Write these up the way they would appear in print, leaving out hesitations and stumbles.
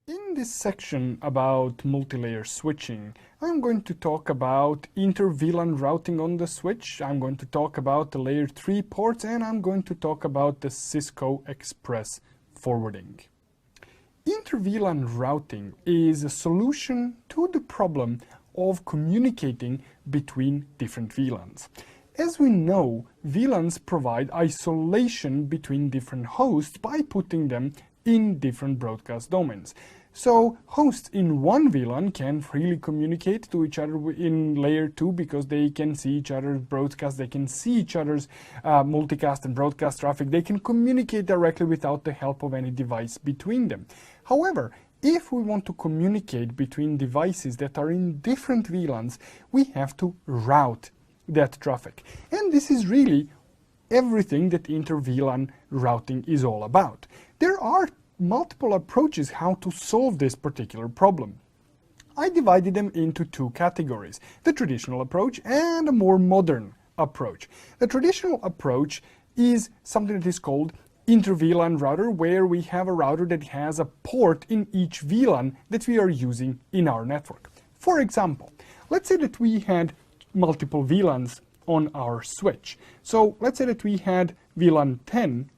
In this section about multi-layer switching, I'm going to talk about inter-VLAN routing on the switch, I'm going to talk about the layer 3 ports, and I'm going to talk about the Cisco Express forwarding. Inter-VLAN routing is a solution to the problem of communicating between different VLANs. As we know, VLANs provide isolation between different hosts by putting them in different broadcast domains. So hosts in one VLAN can freely communicate to each other in layer 2 because they can see each other's broadcast, they can see each other's multicast and broadcast traffic, they can communicate directly without the help of any device between them. However, if we want to communicate between devices that are in different VLANs, we have to route that traffic. And this is really everything that inter-VLAN routing is all about. There are multiple approaches how to solve this particular problem. I divided them into two categories, the traditional approach and a more modern approach. The traditional approach is something that is called inter-VLAN router, where we have a router that has a port in each VLAN that we are using in our network. For example, let's say that we had multiple VLANs on our switch. So let's say that we had VLAN 10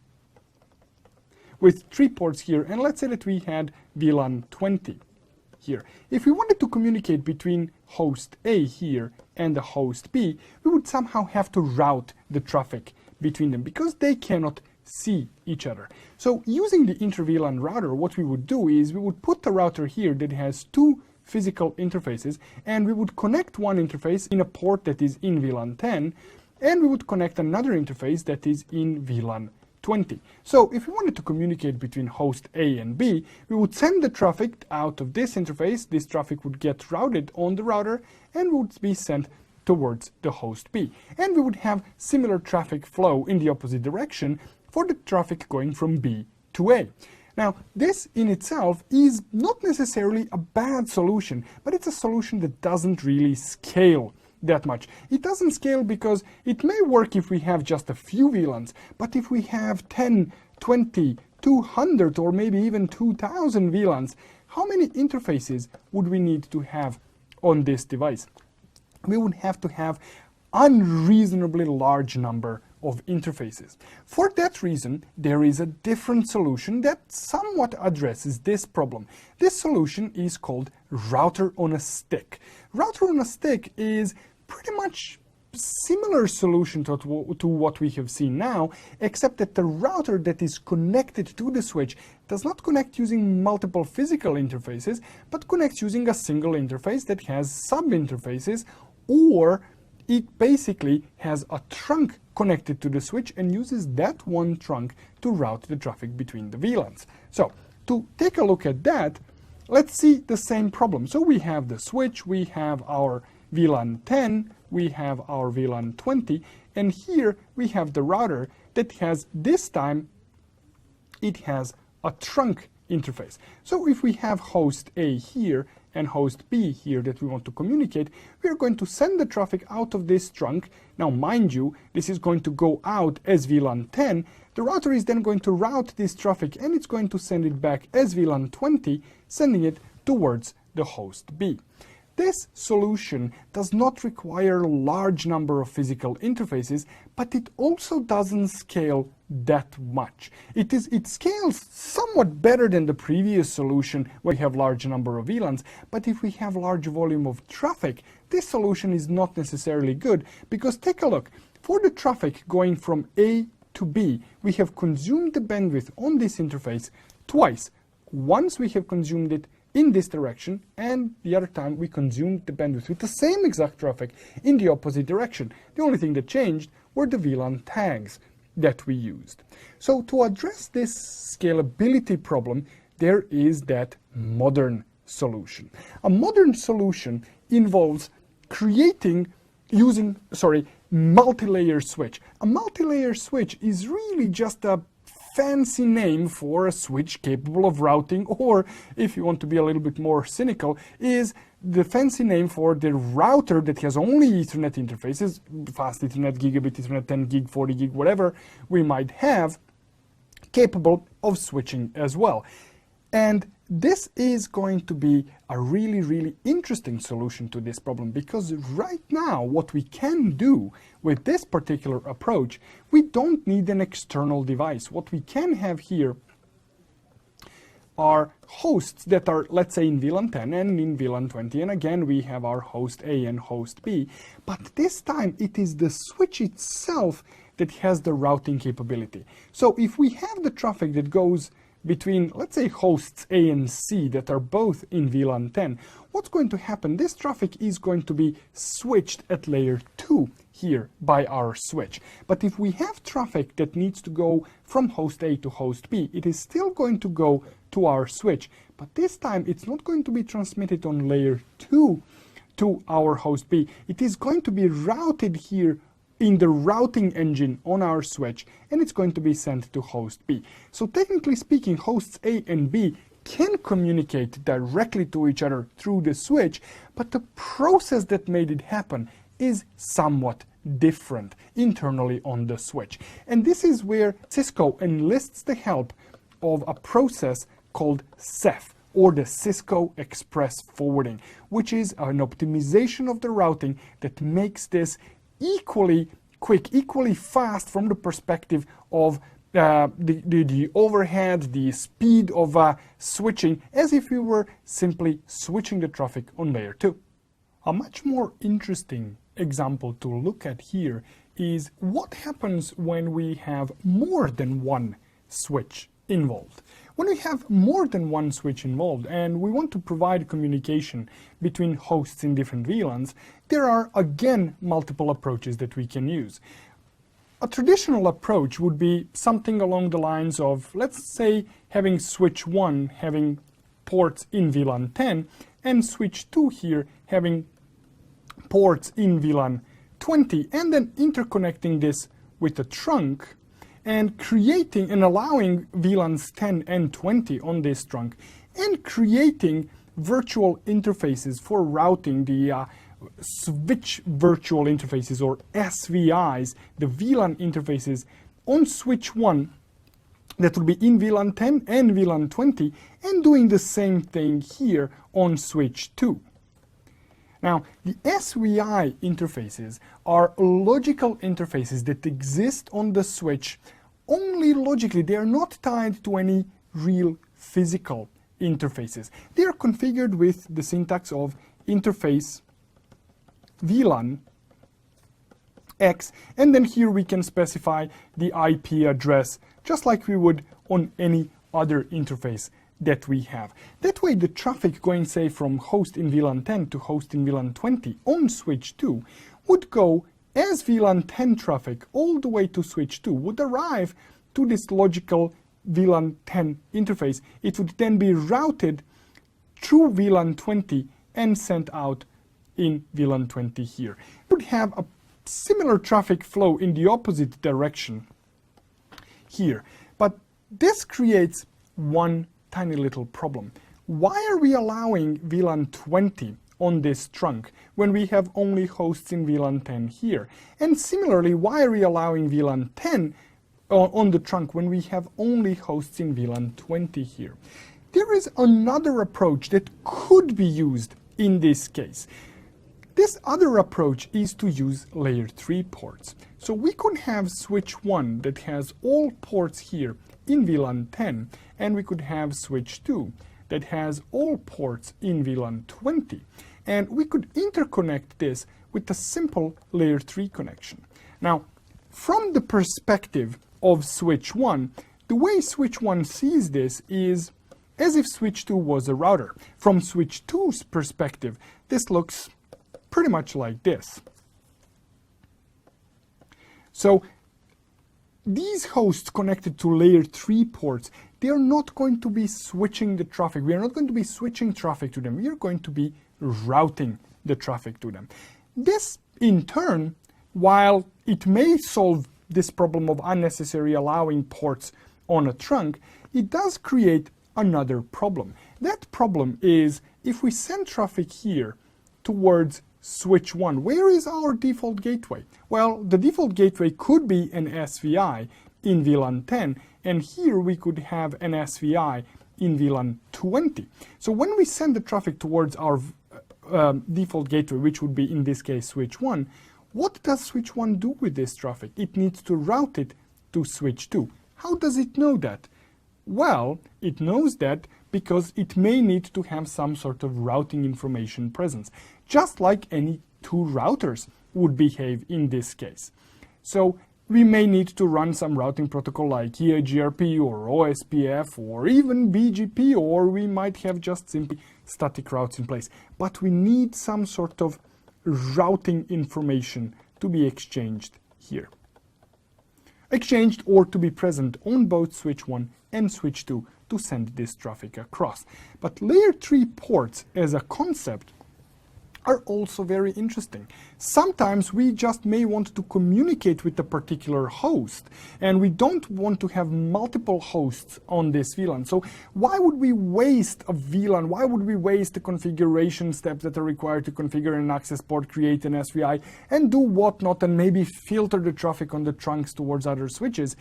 with 3 ports here, and let's say that we had VLAN 20 here. If we wanted to communicate between host A here and the host B, we would somehow have to route the traffic between them because they cannot see each other. So using the inter-VLAN router, what we would do is we would put the router here that has 2 physical interfaces, and we would connect one interface in a port that is in VLAN 10, and we would connect another interface that is in VLAN 20. So if we wanted to communicate between host A and B, we would send the traffic out of this interface, this traffic would get routed on the router and would be sent towards the host B. And we would have similar traffic flow in the opposite direction for the traffic going from B to A. Now, this in itself is not necessarily a bad solution, but it's a solution that doesn't really scale that much. It doesn't scale because it may work if we have just a few VLANs, but if we have 10, 20, 200 or maybe even 2000 VLANs, how many interfaces would we need to have on this device? We would have to have unreasonably large number of interfaces. For that reason, there is a different solution that somewhat addresses this problem. This solution is called router on a stick. Router on a stick is pretty much similar solution to what we have seen now, except that the router that is connected to the switch does not connect using multiple physical interfaces, but connects using a single interface that has sub-interfaces, or it basically has a trunk connected to the switch and uses that one trunk to route the traffic between the VLANs. So to take a look at that, let's see the same problem. So we have the switch, we have our VLAN 10, we have our VLAN 20, and here we have the router that has, this time, it has a trunk interface. So if we have host A here and host B here that we want to communicate, we are going to send the traffic out of this trunk. Now mind you, this is going to go out as VLAN 10. The router is then going to route this traffic and it's going to send it back as VLAN 20, sending it towards the host B. This solution does not require a large number of physical interfaces, but it also doesn't scale that much. It scales somewhat better than the previous solution where we have large number of VLANs, but if we have large volume of traffic, this solution is not necessarily good, because take a look, for the traffic going from A to B, we have consumed the bandwidth on this interface twice. Once we have consumed it in this direction, and the other time we consumed the bandwidth with the same exact traffic in the opposite direction. The only thing that changed were the VLAN tags that we used. So to address this scalability problem, there is that modern solution. A modern solution involves multi-layer switch. A multi-layer switch is really just a fancy name for a switch capable of routing, or if you want to be a little bit more cynical, is the fancy name for the router that has only Ethernet interfaces, fast Ethernet, gigabit Ethernet, 10 gig, 40 gig, whatever we might have, capable of switching as well. And this is going to be a really interesting solution to this problem, because right now what we can do with this particular approach, we don't need an external device. What we can have here are hosts that are, let's say, in VLAN 10 and in VLAN 20, and again we have our host A and host B, but this time it is the switch itself that has the routing capability. So if we have the traffic that goes between, let's say, hosts A and C that are both in VLAN 10, what's going to happen? This traffic is going to be switched at layer 2 here by our switch. But if we have traffic that needs to go from host A to host B, it is still going to go to our switch, but this time it's not going to be transmitted on layer 2 to our host B. It is going to be routed here in the routing engine on our switch, and it's going to be sent to host B. So technically speaking, hosts A and B can communicate directly to each other through the switch, but the process that made it happen is somewhat different internally on the switch. And this is where Cisco enlists the help of a process called Ceph, or the Cisco Express Forwarding, which is an optimization of the routing that makes this equally quick, equally fast from the perspective of the overhead, the speed of switching, as if we were simply switching the traffic on layer 2. A much more interesting example to look at here is what happens when we have more than one switch involved. When we have more than one switch involved and we want to provide communication between hosts in different VLANs, there are again multiple approaches that we can use. A traditional approach would be something along the lines of, let's say, having switch 1 having ports in VLAN 10 and switch 2 here having ports in VLAN 20, and then interconnecting this with a trunk and creating and allowing VLANs 10 and 20 on this trunk, and creating virtual interfaces for routing the switch virtual interfaces, or SVIs, the VLAN interfaces on switch 1 that will be in VLAN 10 and VLAN 20, and doing the same thing here on switch 2. Now, the SVI interfaces are logical interfaces that exist on the switch only logically. They are not tied to any real physical interfaces. They are configured with the syntax of interface VLAN X, and then here we can specify the IP address just like we would on any other interface that we have. That way the traffic going, say, from host in VLAN 10 to host in VLAN 20 on switch 2 would go as VLAN 10 traffic all the way to switch 2, would arrive to this logical VLAN 10 interface. It would then be routed through VLAN 20 and sent out in VLAN 20 here. It would have a similar traffic flow in the opposite direction here. But this creates one tiny little problem. Why are we allowing VLAN 20 on this trunk when we have only hosts in VLAN 10 here? And similarly, why are we allowing VLAN 10 on the trunk when we have only hosts in VLAN 20 here? There is another approach that could be used in this case. This other approach is to use layer 3 ports. So we could have switch 1 that has all ports here in VLAN 10, and we could have switch 2 that has all ports in VLAN 20. And we could interconnect this with a simple layer 3 connection. Now, from the perspective of switch 1, the way switch 1 sees this is as if switch 2 was a router. From switch 2's perspective, this looks pretty much like this. So these hosts connected to layer 3 ports, they are not going to be switching the traffic. We are not going to be switching traffic to them. We are going to be routing the traffic to them. This, in turn, while it may solve this problem of unnecessary allowing ports on a trunk, it does create another problem. That problem is if we send traffic here towards switch 1, where is our default gateway? Well, the default gateway could be an SVI in VLAN 10, and here we could have an SVI in VLAN 20. So when we send the traffic towards our default gateway, which would be in this case switch 1, what does switch 1 do with this traffic? It needs to route it to switch 2. How does it know that? Well, it knows that because it may need to have some sort of routing information presence, just like any two routers would behave in this case. So we may need to run some routing protocol like EIGRP or OSPF or even BGP, or we might have just simply static routes in place. But we need some sort of routing information to be exchanged here. Exchanged or to be present on both switch 1 and switch 2 to send this traffic across. But layer 3 ports as a concept are also very interesting. Sometimes we just may want to communicate with a particular host, and we don't want to have multiple hosts on this VLAN. So why would we waste a VLAN? Why would we waste the configuration steps that are required to configure an access port, create an SVI, and do whatnot, and maybe filter the traffic on the trunks towards other switches?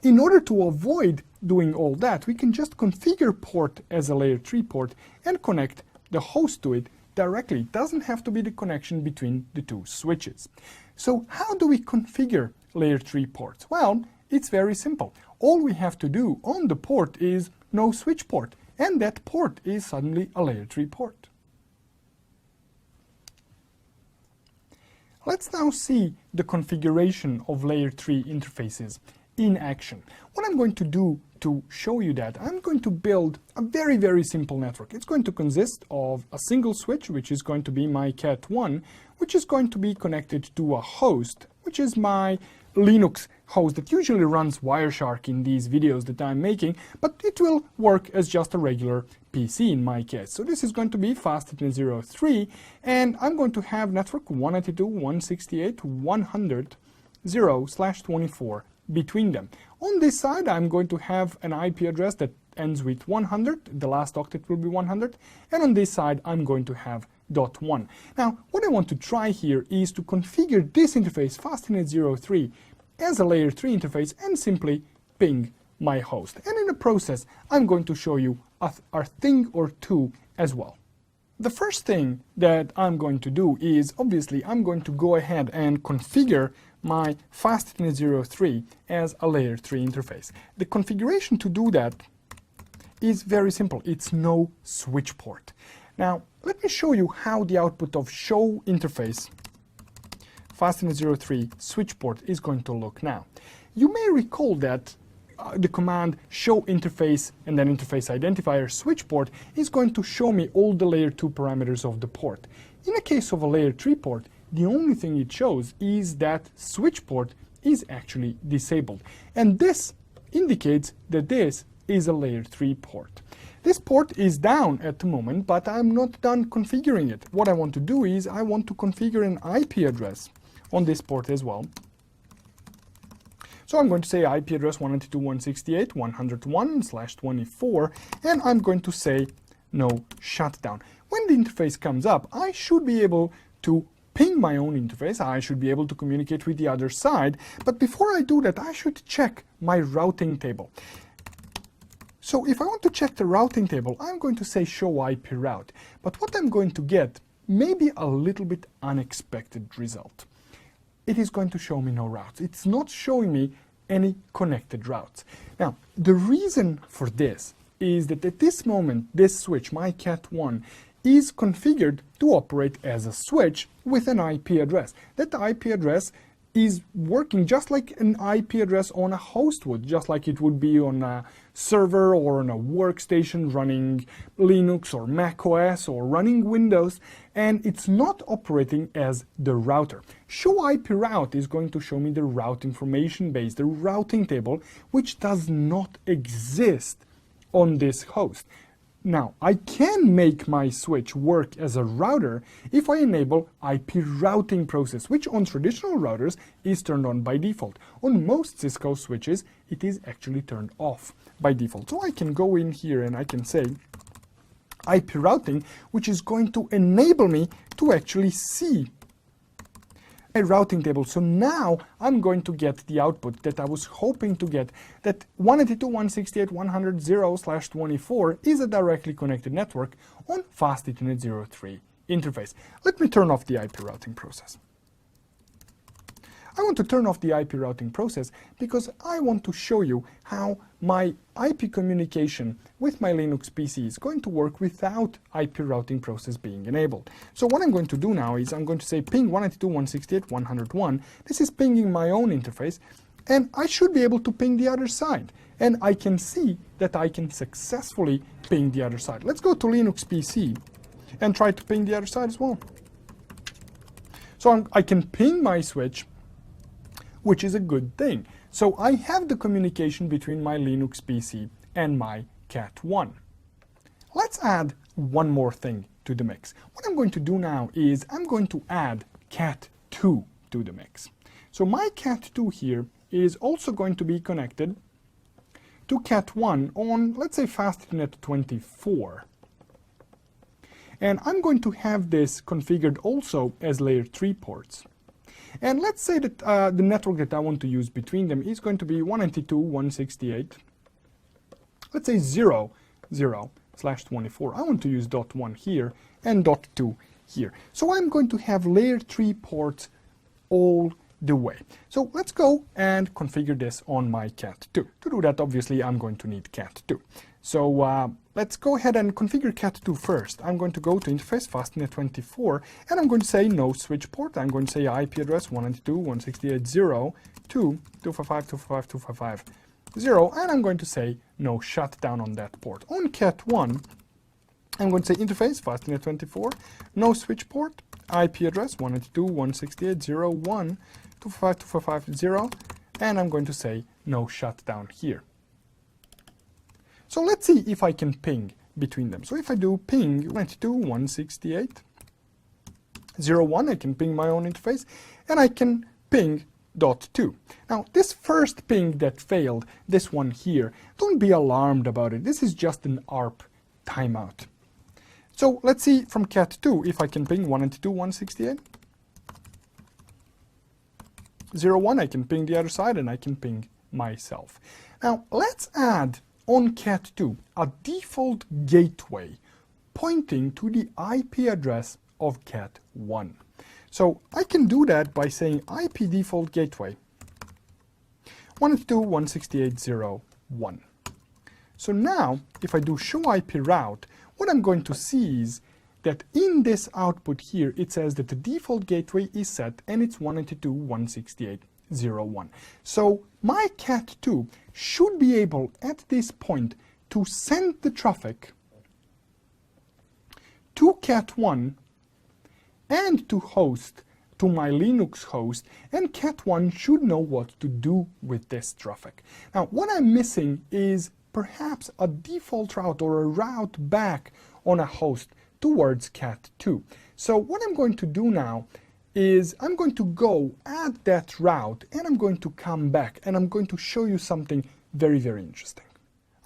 In order to avoid doing all that, we can just configure port as a layer 3 port and connect the host to it directly. It doesn't have to be the connection between the two switches. So how do we configure layer 3 ports? Well, it's very simple. All we have to do on the port is no switch port, and that port is suddenly a layer 3 port. Let's now see the configuration of layer 3 interfaces in action. What I'm going to do to show you that, I'm going to build a very, very simple network. It's going to consist of a single switch, which is going to be my Cat1, which is going to be connected to a host, which is my Linux host that usually runs Wireshark in these videos that I'm making, but it will work as just a regular PC in my case. So this is going to be Fastnet 03, and I'm going to have network 192.168.100.0/24 between them. On this side, I'm going to have an IP address that ends with 100, the last octet will be 100, and on this side, I'm going to have .1. Now, what I want to try here is to configure this interface, Fastnet 03, as a layer 3 interface and simply ping my host. And in the process, I'm going to show you a thing or two as well. The first thing that I'm going to do is, obviously, I'm going to go ahead and configure my Fastnet 03 as a layer 3 interface. The configuration to do that is very simple. It's no switch port. Now, let me show you how the output of show interface Fastnet 03 switch port is going to look now. You may recall that the command show interface and then interface identifier switch port is going to show me all the layer 2 parameters of the port. In the case of a layer 3 port, the only thing it shows is that switch port is actually disabled. And this indicates that this is a layer 3 port. This port is down at the moment, but I'm not done configuring it. What I want to do is I want to configure an IP address on this port as well. So I'm going to say IP address 192.168.101/24, and I'm going to say no shutdown. When the interface comes up, I should be able to ping my own interface. I should be able to communicate with the other side, but before I do that, I should check my routing table. So if I want to check the routing table, I'm going to say show IP route, but what I'm going to get may be a little bit unexpected result. It is going to show me no routes. It's not showing me any connected routes. Now, the reason for this is that at this moment, this switch, my Cat1, is configured to operate as a switch with an IP address. That IP address is working just like an IP address on a host would, just like it would be on a server or on a workstation running Linux or Mac OS or running Windows, and it's not operating as the router. Show IP route is going to show me the route information base, the routing table, which does not exist on this host. Now, I can make my switch work as a router if I enable IP routing process, which on traditional routers is turned on by default. On most Cisco switches, it is actually turned off by default. So I can go in here and I can say IP routing, which is going to enable me to actually see a routing table. So now I'm going to get the output that I was hoping to get, that 192.168.100/24 is a directly connected network on Fast Ethernet 03 interface. Let me turn off the IP routing process. I want to turn off the IP routing process because I want to show you how my IP communication with my Linux PC is going to work without IP routing process being enabled. So what I'm going to do now is I'm going to say ping 192.168.101. This is pinging my own interface, and I should be able to ping the other side. And I can see that I can successfully ping the other side. Let's go to Linux PC and try to ping the other side as well. So I can ping my switch, which is a good thing. So I have the communication between my Linux PC and my Cat1. Let's add one more thing to the mix. What I'm going to do now is I'm going to add Cat2 to the mix. So my Cat2 here is also going to be connected to Cat1 on, let's say, Fast Ethernet 24. And I'm going to have this configured also as layer 3 ports. And let's say that the network that I want to use between them is going to be 192.168. Let's say 0.0/24. I want to use .1 here and .2 here. So I'm going to have layer 3 ports all the way. So let's go and configure this on my Cat2. To do that, obviously, I'm going to need Cat2. So let's go ahead and configure Cat2 first. I'm going to go to interface fastnet 24, and I'm going to say no switch port. I'm going to say IP address 192.168.0.2.255.255.255.0, and I'm going to say no shutdown on that port. On Cat1, I'm going to say interface fastnet 24, no switch port, IP address 192.168.0.1.255.255.0, and I'm going to say no shutdown here. So let's see if I can ping between them. So if I do ping 192.168.0.1, I can ping my own interface, and I can ping .2. Now this first ping that failed, this one here, don't be alarmed about it. This is just an ARP timeout. So let's see from Cat2 if I can ping 192.168.0.1, I can ping the other side, and I can ping myself. Now let's add on Cat2 a default gateway pointing to the IP address of Cat1. So I can do that by saying IP default gateway 192.168.0.1. So now if I do show IP route, what I'm going to see is that in this output here it says that the default gateway is set and it's 192.168.0.1. So my Cat2 should be able at this point to send the traffic to Cat1 and to my Linux host, and Cat1 should know what to do with this traffic. Now what I'm missing is perhaps a default route or a route back on a host towards Cat2. So what I'm going to do now is I'm going to go add that route, and I'm going to come back and I'm going to show you something very, very interesting.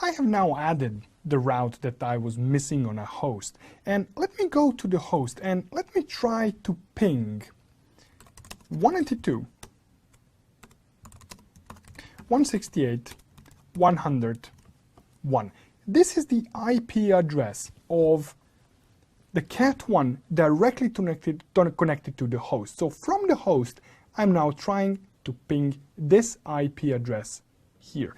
I have now added the route that I was missing on a host, and let me go to the host and let me try to ping 192.168.101. This is the IP address of the Cat1 directly connected to the host. So from the host, I'm now trying to ping this IP address here.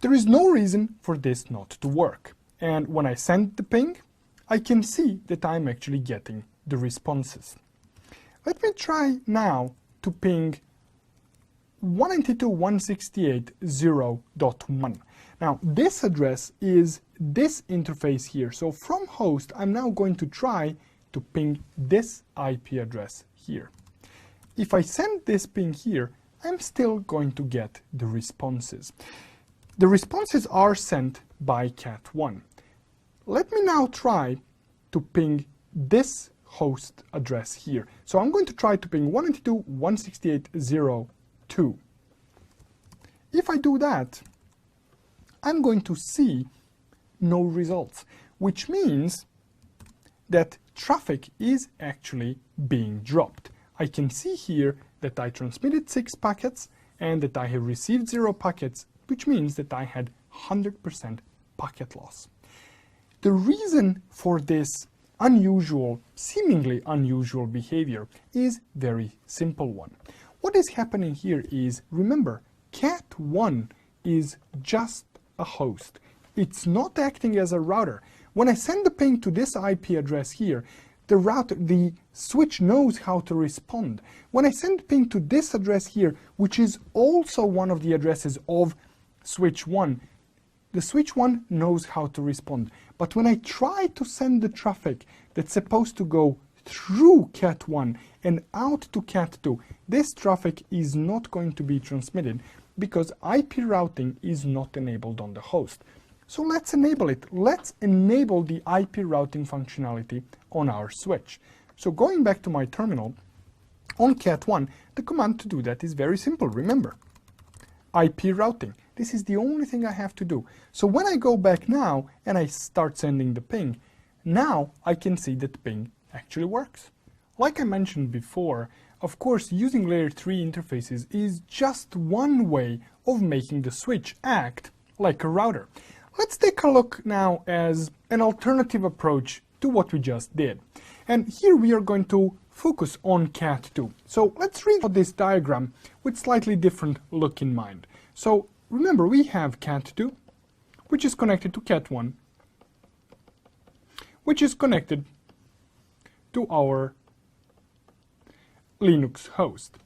There is no reason for this not to work. And when I send the ping, I can see that I'm actually getting the responses. Let me try now to ping 192.168.0.1. Now this address is this interface here. So from host, I'm now going to try to ping this IP address here. If I send this ping here, I'm still going to get the responses. The responses are sent by Cat1. Let me now try to ping this host address here. So I'm going to try to ping 192.168.0.2. If I do that, I'm going to see no results, which means that traffic is actually being dropped. I can see here that I transmitted 6 packets and that I have received 0 packets, which means that I had 100% packet loss. The reason for this unusual, seemingly unusual behavior is very simple one. What is happening here is, remember, cat1 is just a host. It's not acting as a router. When I send the ping to this IP address here, the switch knows how to respond. When I send ping to this address here, which is also one of the addresses of switch 1, the switch 1 knows how to respond. But when I try to send the traffic that's supposed to go through cat 1 and out to cat 2, this traffic is not going to be transmitted because IP routing is not enabled on the host. So let's enable it. Let's enable the IP routing functionality on our switch. So going back to my terminal, on cat 1, the command to do that is very simple. Remember, IP routing. This is the only thing I have to do. So when I go back now and I start sending the ping, now I can see that ping actually works. Like I mentioned before, of course, using layer 3 interfaces is just one way of making the switch act like a router. Let's take a look now as an alternative approach to what we just did. And here we are going to focus on cat 2. So let's read this diagram with slightly different look in mind. So remember, we have cat 2, which is connected to cat 1, which is connected to our Linux host.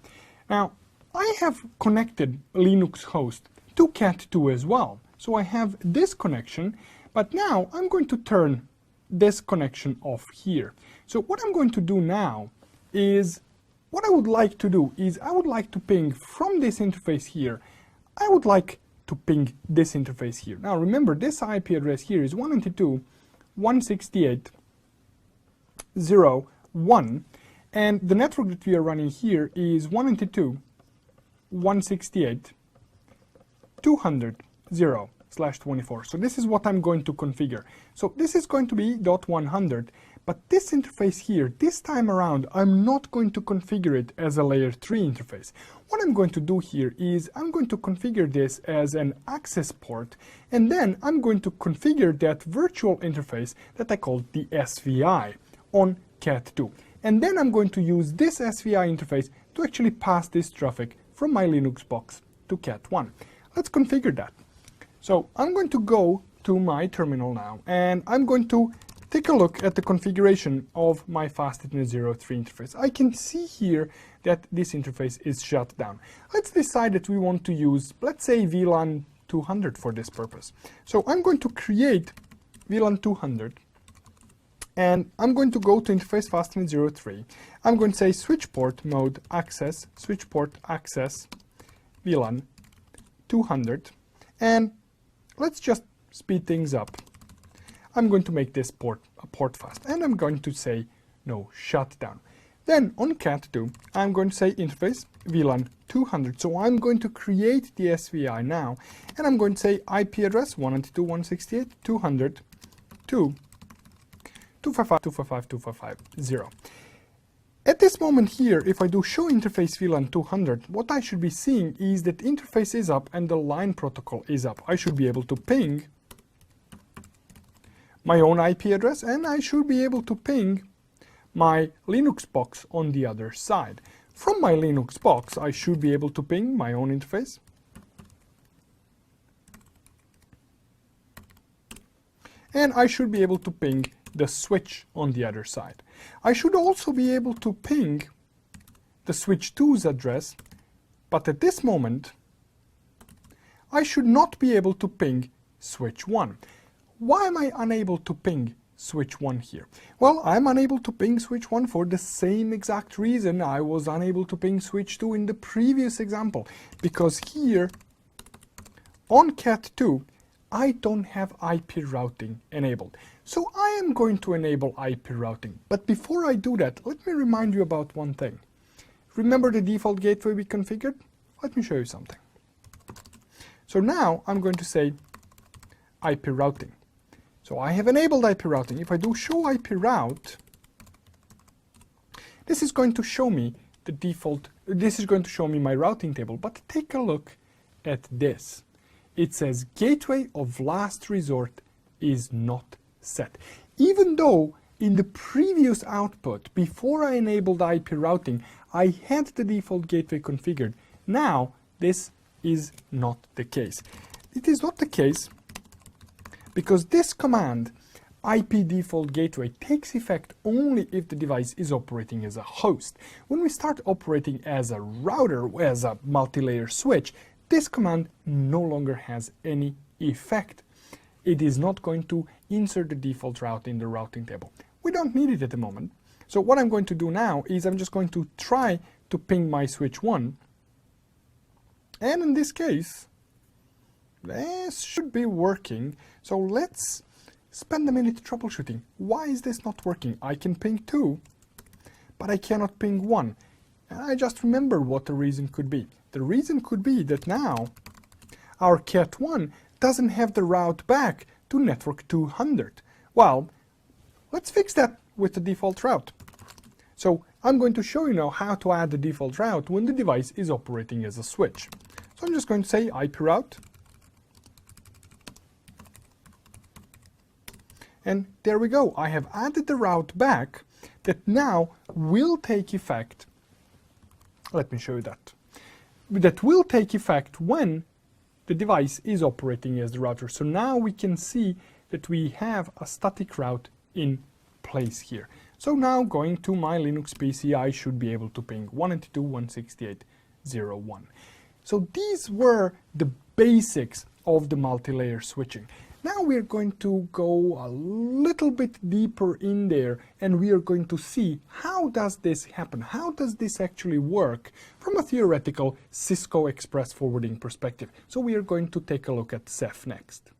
Now, I have connected Linux host to cat 2 as well. So I have this connection, but now I'm going to turn this connection off here. So what I'm going to do now is, what I would like to do is I would like to ping from this interface here. I would like to ping this interface here. Now remember, this IP address here is 192.168.0.1, and the network that we are running here is 192.168.200.0/24. So this is what I'm going to configure. So this is going to be .100, but this interface here, this time around, I'm not going to configure it as a layer 3 interface. What I'm going to do here is I'm going to configure this as an access port, and then I'm going to configure that virtual interface that I call the SVI on cat 2. And then I'm going to use this SVI interface to actually pass this traffic from my Linux box to cat 1. Let's configure that. So I'm going to go to my terminal now, and I'm going to take a look at the configuration of my Fastnet 03 interface. I can see here that this interface is shut down. Let's decide that we want to use, let's say, VLAN 200 for this purpose. So I'm going to create VLAN 200, and I'm going to go to interface Fastnet 03. I'm going to say switch port mode access, switch port access VLAN 200, and let's just speed things up. I'm going to make this port a port fast, and I'm going to say no shutdown. Then on cat 2, I'm going to say interface VLAN 200. So I'm going to create the SVI now, and I'm going to say IP address 192.168.200.255.255.255.0. At this moment here, if I do show interface VLAN 200, what I should be seeing is that interface is up and the line protocol is up. I should be able to ping my own IP address, and I should be able to ping my Linux box on the other side. From my Linux box, I should be able to ping my own interface. And I should be able to ping the switch on the other side. I should also be able to ping the switch 2's address, but at this moment, I should not be able to ping switch 1. Why am I unable to ping switch 1 here? Well, I'm unable to ping switch 1 for the same exact reason I was unable to ping switch 2 in the previous example, because here on cat 2, I don't have IP routing enabled. So I am going to enable IP routing. But before I do that, let me remind you about one thing. Remember the default gateway we configured? Let me show you something. So now I'm going to say IP routing. So I have enabled IP routing. If I do show IP route, this is going to show me the default, this is going to show me my routing table, but take a look at this. It says gateway of last resort is not set. Even though in the previous output, before I enabled IP routing, I had the default gateway configured. Now, this is not the case. It is not the case because this command, IP default gateway, takes effect only if the device is operating as a host. When we start operating as a router, as a multi-layer switch, this command no longer has any effect. It is not going to insert the default route in the routing table. We don't need it at the moment. So what I'm going to do now is I'm just going to try to ping my switch 1. And in this case, this should be working. So let's spend a minute troubleshooting. Why is this not working? I can ping 2, but I cannot ping 1. And I just remember what the reason could be. The reason could be that now our Cat1 doesn't have the route back to network 200. Well, let's fix that with the default route. So I'm going to show you now how to add the default route when the device is operating as a switch. So I'm just going to say IP route. And there we go. I have added the route back that now will take effect. Let me show you that. That will take effect when the device is operating as the router. So now we can see that we have a static route in place here. So now going to my Linux PC, I should be able to ping 192.168.0.1. So these were the basics of the multi-layer switching. Now we are going to go a little bit deeper in there and we are going to see how does this happen? How does this actually work from a theoretical Cisco Express forwarding perspective? So we are going to take a look at Ceph next.